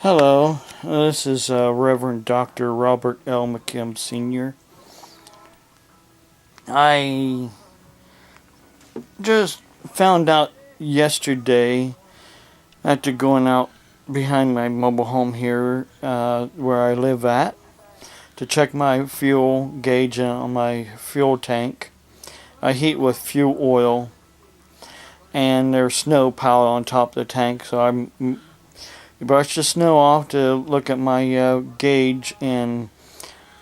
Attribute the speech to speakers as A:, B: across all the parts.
A: Hello, this is Reverend Dr. Robert L. McKim Sr. I just found out yesterday, after going out behind my mobile home here where I live at, to check my fuel gauge on my fuel tank. I heat with fuel oil, and there's snow piled on top of the tank, so I brushed the snow off to look at my gauge, and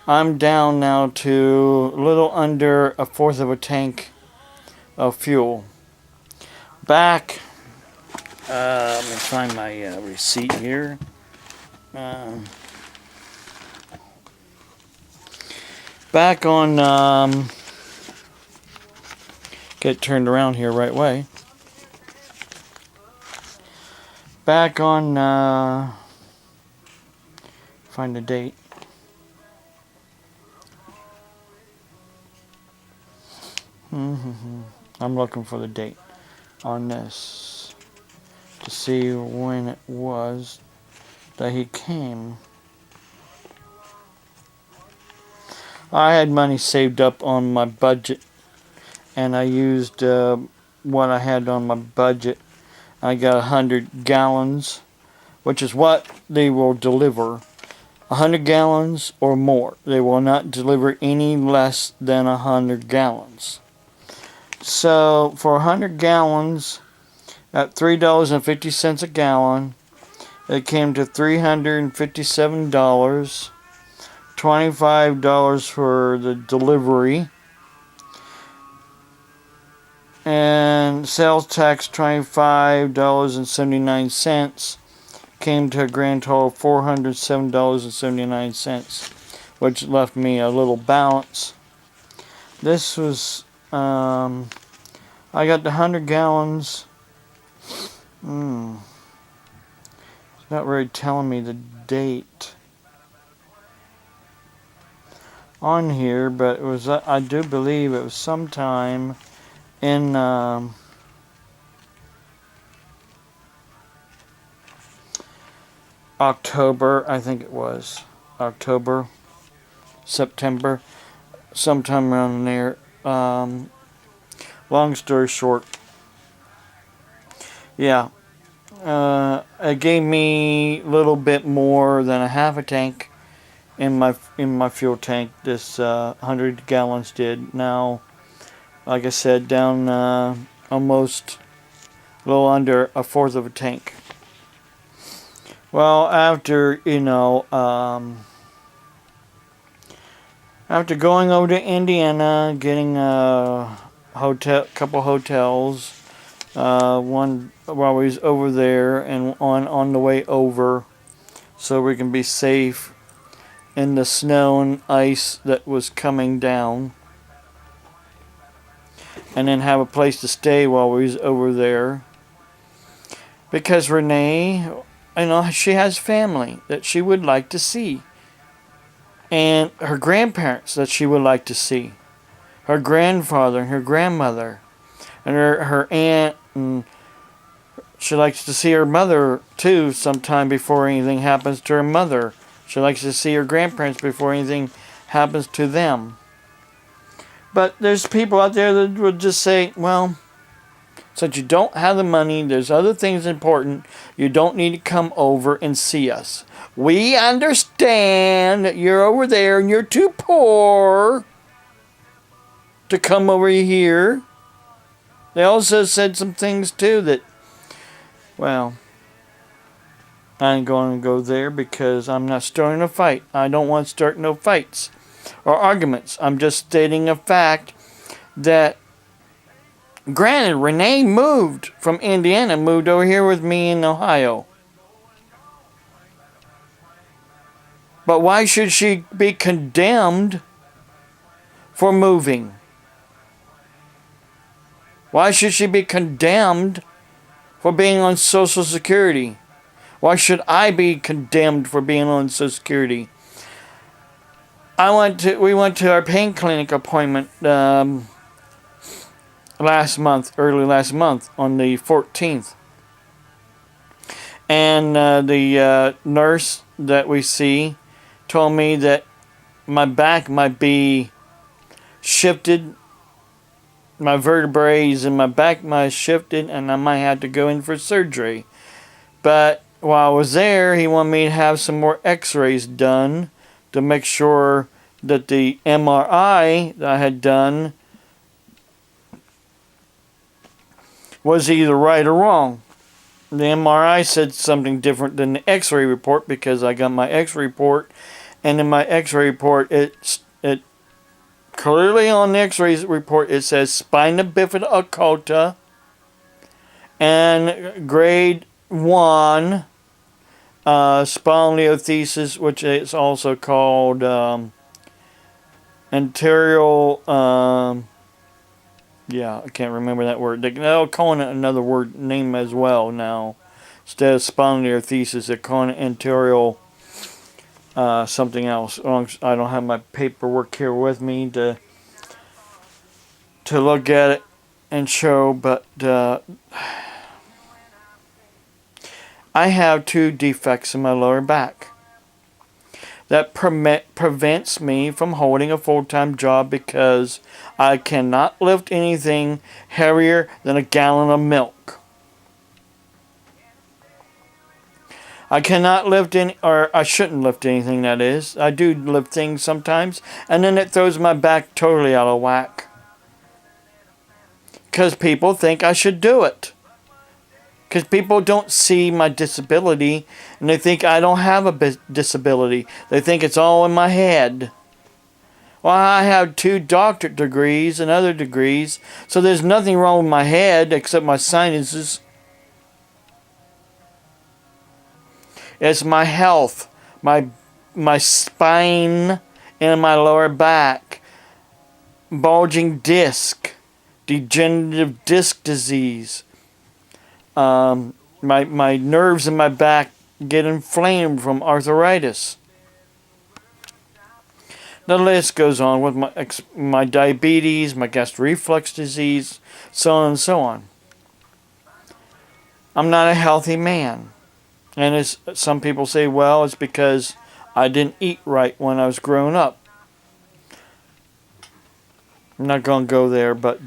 A: I'm down now to a little under a fourth of a tank of fuel. Back, let me find my receipt here. Back on, get turned around here right way. Back on, find the date. I'm looking for the date on this to see when it was that he came. I had money saved up on my budget, and I used what I had on my budget. I got 100 gallons, which is what they will deliver. 100 gallons or more. They will not deliver any less than 100 gallons. So for 100 gallons at $3.50 a gallon, it came to $357, $25 for the delivery, and sales tax $25.79, came to a grand total of $407.79, which left me a little balance. This was, I got the 100 gallons. It's not really telling me the date on here, but it was, I do believe it was sometime in October. I think it was October, September, sometime around there. Long story short, yeah, it gave me a little bit more than a half a tank in my fuel tank. This 100 gallons did. Now, like I said, down almost a little under a fourth of a tank. Well, after after going over to Indiana, getting a couple hotels, one while we was over there, and on the way over, so we can be safe in the snow and ice that was coming down, and then have a place to stay while we was over there. Because Renee, she has family that she would like to see, and her grandparents that she would like to see, her grandfather and her grandmother, and her aunt, and she likes to see her mother too sometime before anything happens to her mother. She likes to see her grandparents before anything happens to them. But there's people out there that would just say, well, since you don't have the money, there's other things important, you don't need to come over and see us. We understand that you're over there and you're too poor to come over here. They also said some things too that, well, I ain't going to go there because I'm not starting a fight. I don't want to start no fights or arguments. I'm just stating a fact that, granted, Renee moved from Indiana, moved over here with me in Ohio. But why should she be condemned for moving? Why should she be condemned for being on Social Security? Why should I be condemned for being on Social Security? We went to our pain clinic appointment early last month, on the 14th. And the nurse that we see told me that my back might be shifted. My vertebrae in my back might have shifted, and I might have to go in for surgery. But while I was there, he wanted me to have some more x-rays done to make sure that the MRI that I had done was either right or wrong. The MRI said something different than the x-ray report, because I got my x-ray report, and in my x-ray report, it clearly on the x-ray report, it says spina bifida occulta and grade 1 spondylolisthesis, which is also called anterior. Yeah, I can't remember that word. They're calling it another word name as well now. Instead of spondylolisthesis, they're calling it anterior something else. I don't have my paperwork here with me to look at it and show, but I have 2 defects in my lower back that prevents me from holding a full-time job, because I cannot lift anything heavier than a gallon of milk. I cannot lift or I shouldn't lift anything, that is. I do lift things sometimes, and then it throws my back totally out of whack, because people think I should do it. Because people don't see my disability, and they think I don't have a disability. They think it's all in my head. Well, I have 2 doctorate degrees and other degrees, so there's nothing wrong with my head except my sinuses. It's my health, my spine and my lower back, bulging disc, degenerative disc disease. My nerves in my back get inflamed from arthritis. The list goes on with my diabetes, my gastric reflux disease, so on and so on. I'm not a healthy man. And as some people say, well, it's because I didn't eat right when I was growing up. I'm not going to go there, but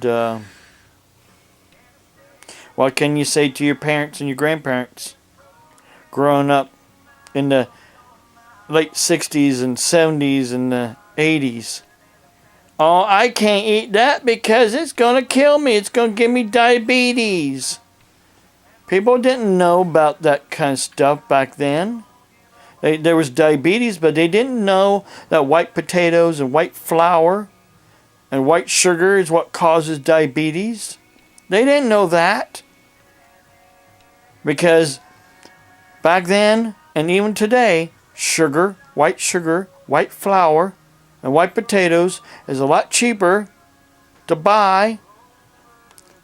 A: what can you say to your parents and your grandparents growing up in the late 60s and 70s and the 80s? Oh, I can't eat that because it's going to kill me. It's going to give me diabetes. People didn't know about that kind of stuff back then. There was diabetes, but they didn't know that white potatoes and white flour and white sugar is what causes diabetes. They didn't know that. Because back then, and even today, sugar, white flour, and white potatoes is a lot cheaper to buy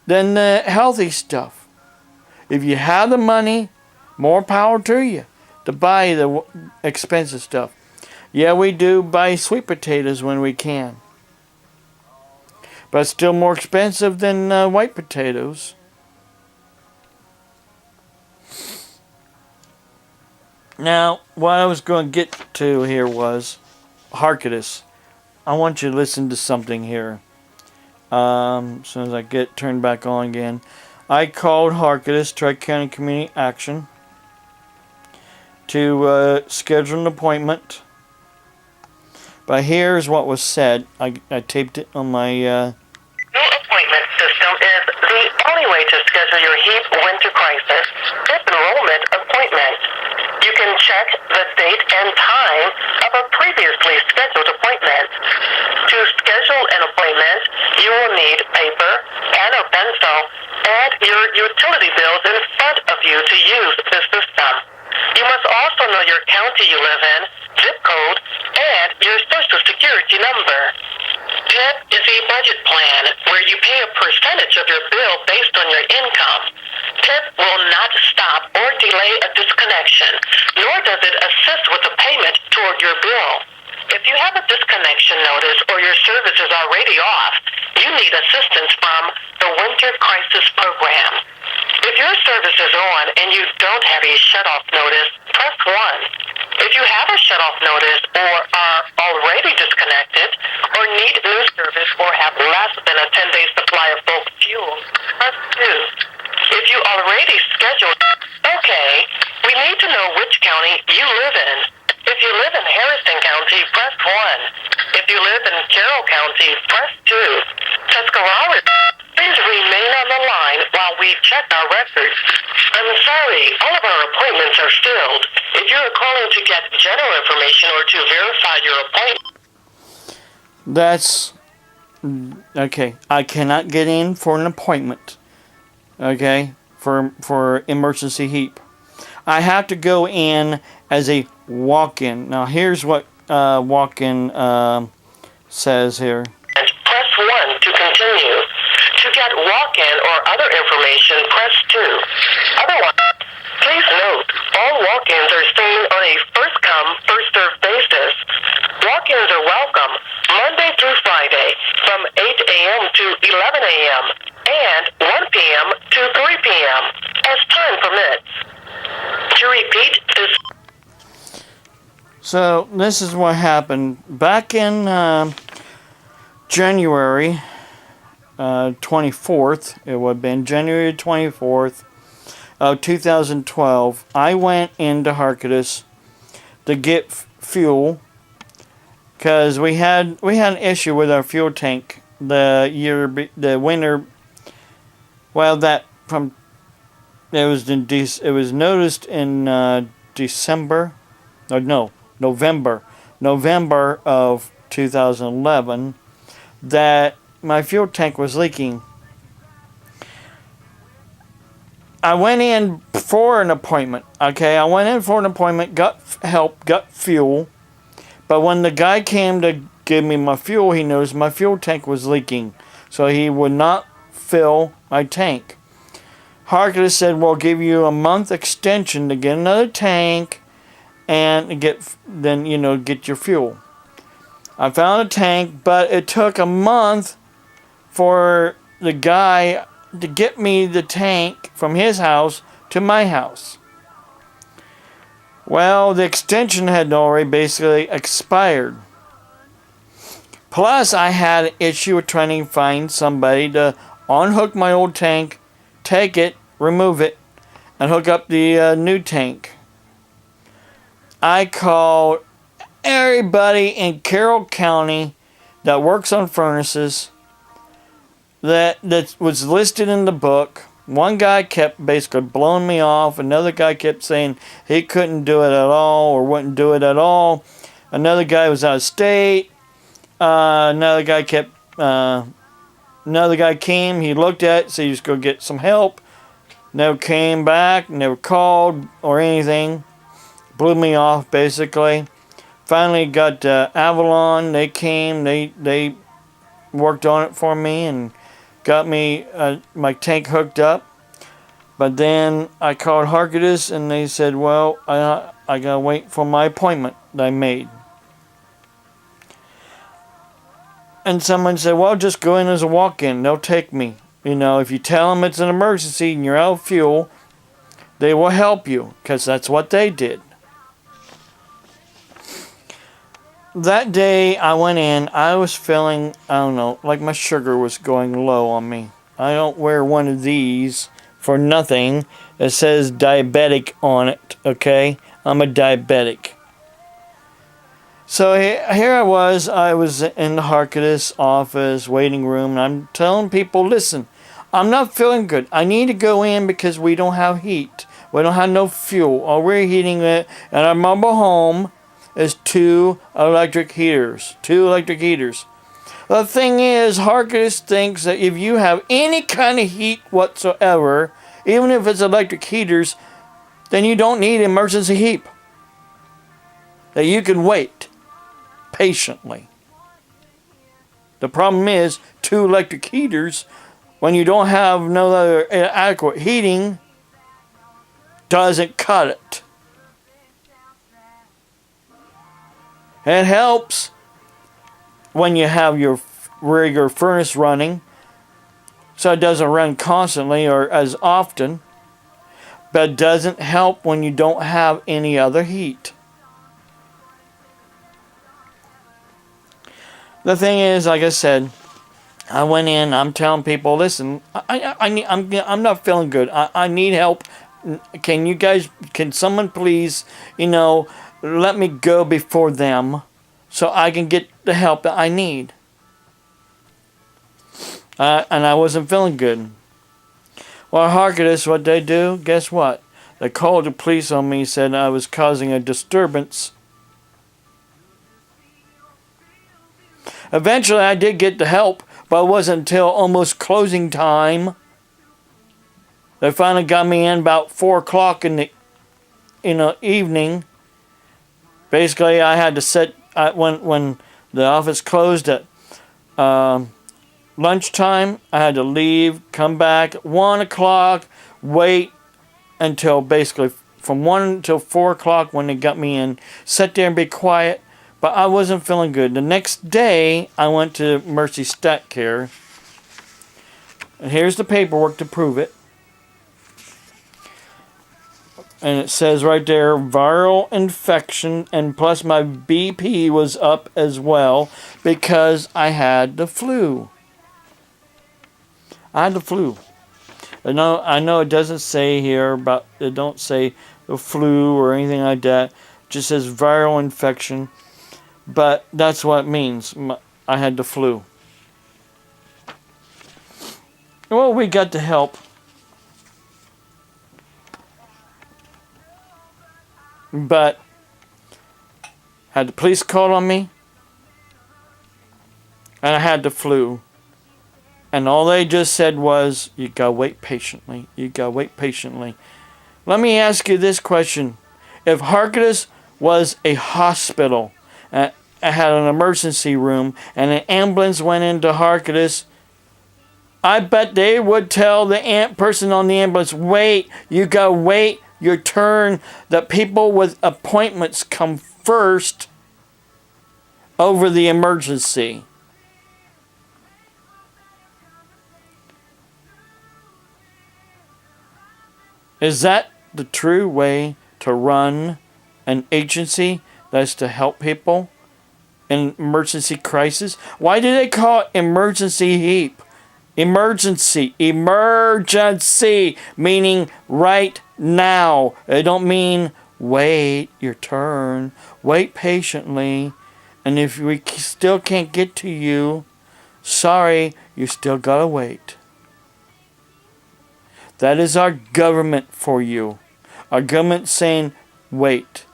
A: than the healthy stuff. If you have the money, more power to you to buy the expensive stuff. Yeah, we do buy sweet potatoes when we can. But it's still more expensive than white potatoes. Now, what I was going to get to here was HARCATUS. I want you to listen to something here. As soon as I get turned back on again. I called HARCATUS, Tri-County Community Action, to schedule an appointment. But here's what was said. I taped it on my...
B: New appointment system is the only way to schedule your HEAP winter crisis HIP enrollment appointment. You can check the date and time of a previously scheduled appointment. To schedule an appointment, you will need paper, pen or pencil, and your utility bills in front of you to use the system. You must also know your county you live in, zip code, and your social security number. HIP is a budget plan where you pay a percentage of your bill based on your income. HIP will not stop or delay a disconnection, nor does it assist with the payment toward your bill. If you have a disconnection notice or your service is already off, you need assistance from the Winter Crisis Program. If your service is on and you don't have a shutoff notice, press 1. If you have a shutoff notice or are already disconnected or need new service or have less than a 10-day supply of bulk fuel, press 2. If you already scheduled, okay, we need to know which county you live in. If you live in Harrison County, press 1. If you live in Carroll County, press 2. Tuscarora, please remain on the line while we check our records. I'm sorry, all of our appointments are filled. If you're calling to get general information or to verify your appointment...
A: That's... Okay, I cannot get in for an appointment. Okay, for emergency HEAP. I have to go in as a walk-in. Now here's what walk-in says here.
B: Press 1 to continue. To get walk-in or other information, press 2. Otherwise, please note, all walk-ins are seen on a first-come, first-served basis. Walk-ins are welcome Monday through Friday from 8 a.m. to 11 a.m. and 1 p.m. to 3 p.m. as time permits. To repeat this...
A: So this is what happened back in January 24th. It would have been January 24th of 2012. I went into HARCATUS to get fuel because we had an issue with our fuel tank the winter. Well, that from it was noticed in December. Or no. November of 2011 that my fuel tank was leaking. I went in for an appointment. Okay, I went in for an appointment, got help, got fuel. But when the guy came to give me my fuel, he noticed my fuel tank was leaking. So he would not fill my tank. HARCATUS said, we'll give you a month extension to get another tank and get your fuel. I found a tank, but it took a month for the guy to get me the tank from his house to my house. Well, the extension had already basically expired. Plus, I had an issue with trying to find somebody to unhook my old tank, take it, remove it, and hook up the new tank. I called everybody in Carroll County that works on furnaces that was listed in the book. One guy kept basically blowing me off. Another guy kept saying he couldn't do it at all or wouldn't do it at all. Another guy was out of state. Another guy came. He looked at it, said he was going to get some help. Never came back. Never called or anything. Blew me off basically. Finally got Avalon. They came. They worked on it for me and got me my tank hooked up. But then I called HARCATUS and they said, well, I gotta wait for my appointment that I made. And someone said, well, just go in as a walk-in. They'll take me. If you tell them it's an emergency and you're out of fuel, they will help you, because that's what they did. That day I went in, I was feeling, I don't know, like my sugar was going low on me. I don't wear one of these for nothing. It says diabetic on it, okay? I'm a diabetic. So here I was in the HARCATUS office, waiting room, and I'm telling people, listen, I'm not feeling good. I need to go in because we don't have heat. We don't have no fuel. All we're heating it at our mobile home is two electric heaters. The thing is, HARCATUS thinks that if you have any kind of heat whatsoever, even if it's electric heaters, then you don't need emergency HEAP. That you can wait patiently. The problem is, two electric heaters, when you don't have no other adequate heating, doesn't cut it. It helps when you have your regular furnace running, so it doesn't run constantly or as often, but it doesn't help when you don't have any other heat. The thing is, like I said, I went in, I'm telling people, listen, I'm not feeling good. I need help. Can someone please, let me go before them so I can get the help that I need? And I wasn't feeling good. Well, HARCATUS, what they do, guess what? They called the police on me, said I was causing a disturbance. Eventually, I did get the help, but it wasn't until almost closing time. They finally got me in about 4 o'clock in the evening. Basically, I had to sit when the office closed at lunchtime. I had to leave, come back at 1 o'clock, wait until basically from 1 until 4 o'clock when they got me in. Sit there and be quiet. But I wasn't feeling good. The next day, I went to Mercy Statcare. And here's the paperwork to prove it. And it says right there, viral infection, and plus my BP was up as well because I had the flu. I had the flu. I know it doesn't say here about, it don't say the flu or anything like that. It just says viral infection. But that's what it means. I had the flu. Well, we got the help. But had the police called on me. And I had the flu. And all they just said was, you gotta wait patiently. You gotta wait patiently. Let me ask you this question. If HARCATUS was a hospital, I had an emergency room, and an ambulance went into HARCATUS, I bet they would tell the person on the ambulance, wait, you gotta wait your turn. The people with appointments come first over the emergency. Is that the true way to run an agency that's to help people in emergency crisis? Why do they call it Emergency HEAP? Emergency, meaning right now. They don't mean wait your turn. Wait patiently. And if we still can't get to you, sorry, you still gotta wait. That is our government for you. Our government saying, wait.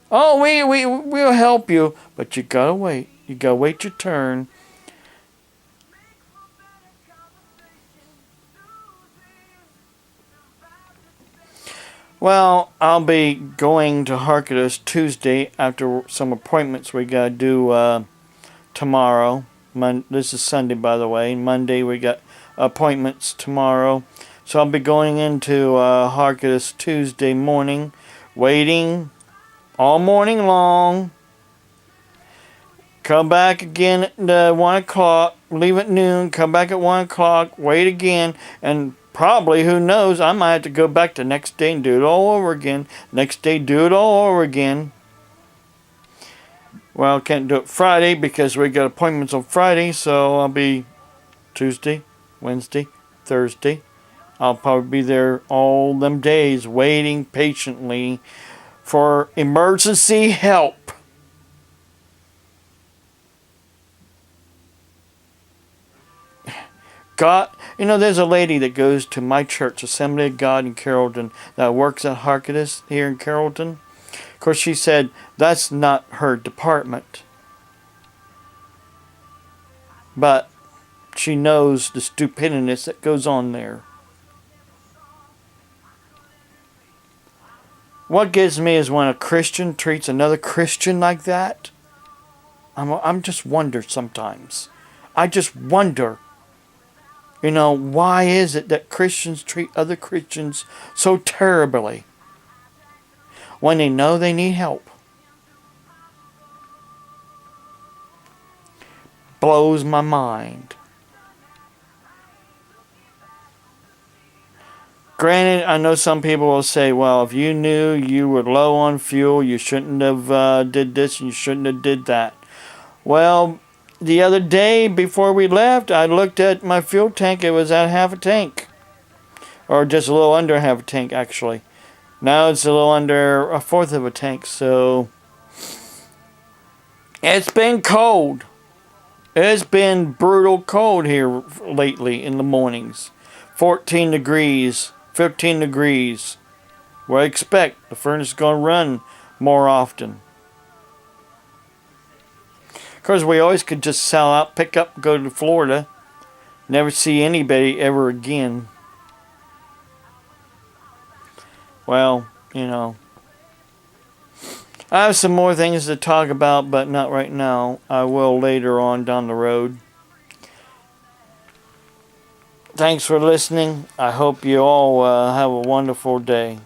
A: Oh, we'll help you, but you gotta wait. You gotta wait your turn. Well, I'll be going to HARCATUS Tuesday after some appointments we gotta do tomorrow. This is Sunday, by the way. Monday we got appointments tomorrow. So I'll be going into HARCATUS Tuesday morning, waiting all morning long. Come back again at 1 o'clock, leave at noon, come back at 1 o'clock, wait again, and probably, who knows, I might have to go back the next day and do it all over again. Next day, do it all over again. Well, can't do it Friday because we got appointments on Friday, so I'll be Tuesday, Wednesday, Thursday. I'll probably be there all them days waiting patiently for emergency help. God, there's a lady that goes to my church, Assembly of God in Carrollton, that works at HARCATUS here in Carrollton. Of course, she said that's not her department. But she knows the stupidness that goes on there. What gets me is when a Christian treats another Christian like that. I'm just wonder sometimes. I just wonder. Why is it that Christians treat other Christians so terribly when they know they need help? blows my mind. Granted, I know some people will say, well, if you knew you were low on fuel, you shouldn't have did this and you shouldn't have did that. Well, the other day before we left, I looked at my fuel tank. It was at half a tank. Or just a little under half a tank, actually. Now it's a little under a fourth of a tank. So it's been cold. It's been brutal cold here lately in the mornings. 14 degrees. 15 degrees. What I expect. The furnace is going to run more often. Of course, we always could just sell out, pick up, go to Florida. Never see anybody ever again. Well, you know. I have some more things to talk about, but not right now. I will later on down the road. Thanks for listening. I hope you all have a wonderful day.